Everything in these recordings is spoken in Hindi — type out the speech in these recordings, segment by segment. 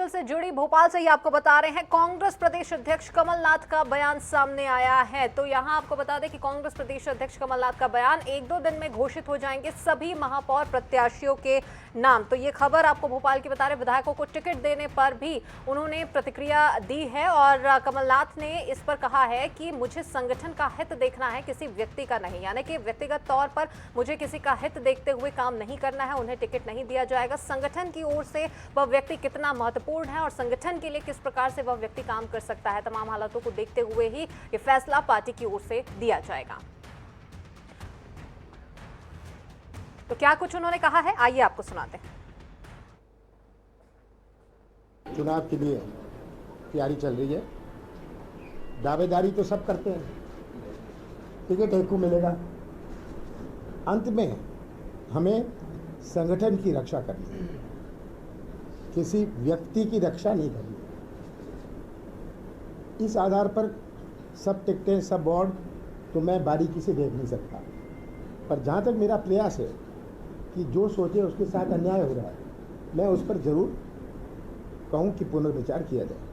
स्पेशल से जुड़ी भोपाल से ही आपको बता रहे हैं, कांग्रेस प्रदेश अध्यक्ष कमलनाथ का बयान सामने आया है। तो यहां आपको बता दें कि कांग्रेस प्रदेश अध्यक्ष कमलनाथ का बयान, 1-2 दिन में घोषित हो जाएंगे सभी महापौर प्रत्याशियों के नाम। तो ये खबर आपको भोपाल की बता रहे, विधायकों को टिकट देने पर भी उन्होंने प्रतिक्रिया दी है और कमलनाथ ने इस पर कहा है कि मुझे संगठन का हित देखना है, किसी व्यक्ति का नहीं। यानी कि व्यक्तिगत तौर पर मुझे किसी का हित देखते हुए काम नहीं करना है, उन्हें टिकट नहीं दिया जाएगा। संगठन की ओर से वह व्यक्ति कितना महत्वपूर्ण है और संगठन के लिए किस प्रकार से वह व्यक्ति काम कर सकता है, तमाम हालातों को देखते हुए ही ये फैसला पार्टी की ओर से दिया जाएगा। तो क्या कुछ उन्होंने कहा है, आइए आपको सुनाते हैं। चुनाव के लिए तैयारी चल रही है। दावेदारी तो सब करते हैं, टिकट एक को मिलेगा। अंत में हमें संगठन की रक्षा करनी है, किसी व्यक्ति की रक्षा नहीं करनी। इस आधार पर सब टिकटें, सब बोर्ड तो मैं बारीकी से देख नहीं सकता, पर जहाँ तक मेरा प्रयास है कि जो सोचे उसके साथ अन्याय हो रहा है, मैं उस पर जरूर कहूँ कि पुनर्विचार किया जाए।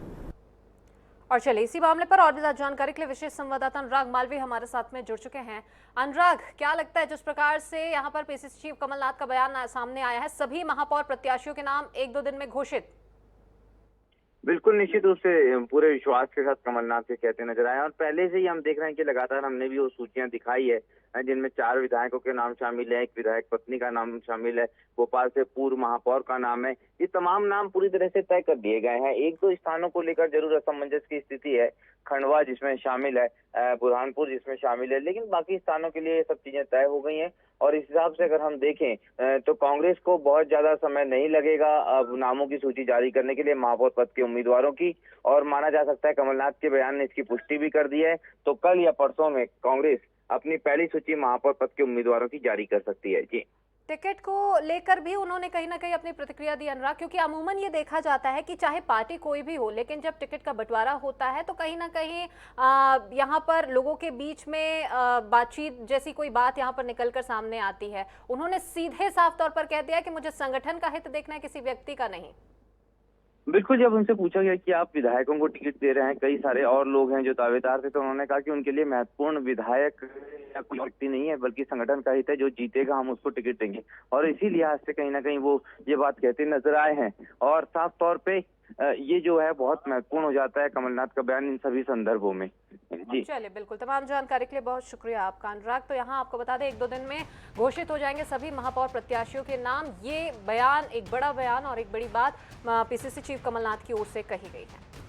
और चलिए इसी मामले पर और भी ज्यादा जानकारी के लिए विशेष संवाददाता अनुराग मालवीय हमारे साथ में जुड़ चुके हैं। अनुराग, क्या लगता है जिस प्रकार से यहाँ पर पीसीसी चीफ कमलनाथ का बयान सामने आया है, सभी महापौर प्रत्याशियों के नाम 1-2 दिन में घोषित? बिल्कुल निश्चित रूप से पूरे विश्वास के साथ कमलनाथ से कहते नजर आए और पहले से ही हम देख रहे हैं कि लगातार हमने भी वो सूचियां दिखाई है जिनमें 4 विधायकों के नाम शामिल है, एक विधायक पत्नी का नाम शामिल है, भोपाल से पूर्व महापौर का नाम है। ये तमाम नाम पूरी तरह से तय कर दिए गए हैं। 1-2 स्थानों को लेकर जरूर असमंजस की स्थिति है, खंडवा जिसमें शामिल है, बुरहानपुर जिसमें शामिल है, लेकिन बाकी स्थानों के लिए ये सब चीजें तय हो गई हैं। और इस हिसाब से अगर हम देखें तो कांग्रेस को बहुत ज्यादा समय नहीं लगेगा अब नामों की सूची जारी करने के लिए महापौर पद के उम्मीदवारों की, और माना जा सकता है कमलनाथ के बयान ने इसकी पुष्टि भी कर दी है। तो कल या परसों में कांग्रेस अपनी पहली सूची महापौर पद के उम्मीदवारों की जारी कर सकती है। जी, टिकट को लेकर भी उन्होंने कहीं ना कहीं अपनी प्रतिक्रिया दी अनुराग, क्योंकि अमूमन ये देखा जाता है कि चाहे पार्टी कोई भी हो, लेकिन जब टिकट का बंटवारा होता है तो कहीं ना कहीं यहाँ पर लोगों के बीच में बातचीत जैसी कोई बात यहाँ पर निकलकर सामने आती है। उन्होंने सीधे साफ तौर पर कह दिया कि मुझे संगठन का हित देखना है, किसी व्यक्ति का नहीं। बिल्कुल, जब उनसे पूछा गया कि आप विधायकों को टिकट दे रहे हैं, कई सारे और लोग हैं जो दावेदार थे, तो उन्होंने कहा कि उनके लिए महत्वपूर्ण विधायक या कोई व्यक्ति नहीं है, बल्कि संगठन का हित है, जो जीतेगा हम उसको टिकट देंगे। और इसी लिहाज से कहीं ना कहीं वो ये बात कहते नजर आए हैं और साफ तौर पे ये जो है बहुत महत्वपूर्ण हो जाता है कमलनाथ का बयान इन सभी संदर्भों में। जी चलिए, बिल्कुल, तमाम जानकारी के लिए बहुत शुक्रिया आपका अनुराग। तो यहाँ आपको बता दें 1-2 दिन में घोषित हो जाएंगे सभी महापौर प्रत्याशियों के नाम। ये बयान एक बड़ा बयान और एक बड़ी बात पीसीसी चीफ कमलनाथ की ओर से कही गई है।